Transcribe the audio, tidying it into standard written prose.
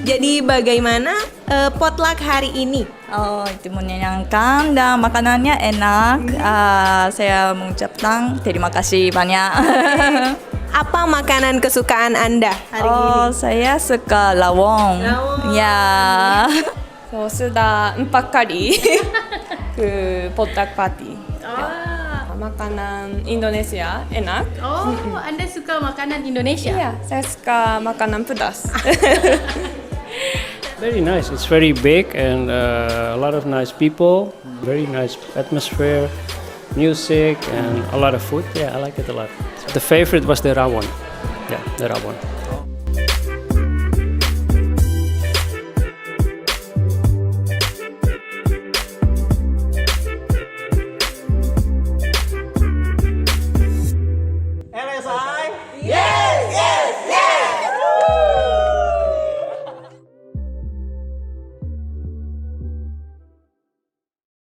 Jadi bagaimana potluck hari ini? Oh, itu menyenangkan dan makanannya enak. Saya mengucapkan terima kasih banyak. Apa makanan kesukaan Anda hari ini? Oh, saya suka lawong. Lawong. Ya. So, sudah 4 kali ke potluck party. Makanan Indonesia enak. Oh, Anda suka makanan Indonesia? Iya, saya suka makanan pedas. Very nice. It's very big and a lot of nice people. Very nice atmosphere, music, and a lot of food. Yeah, I like it a lot. The favorite was the rawon. Yeah, the rawon.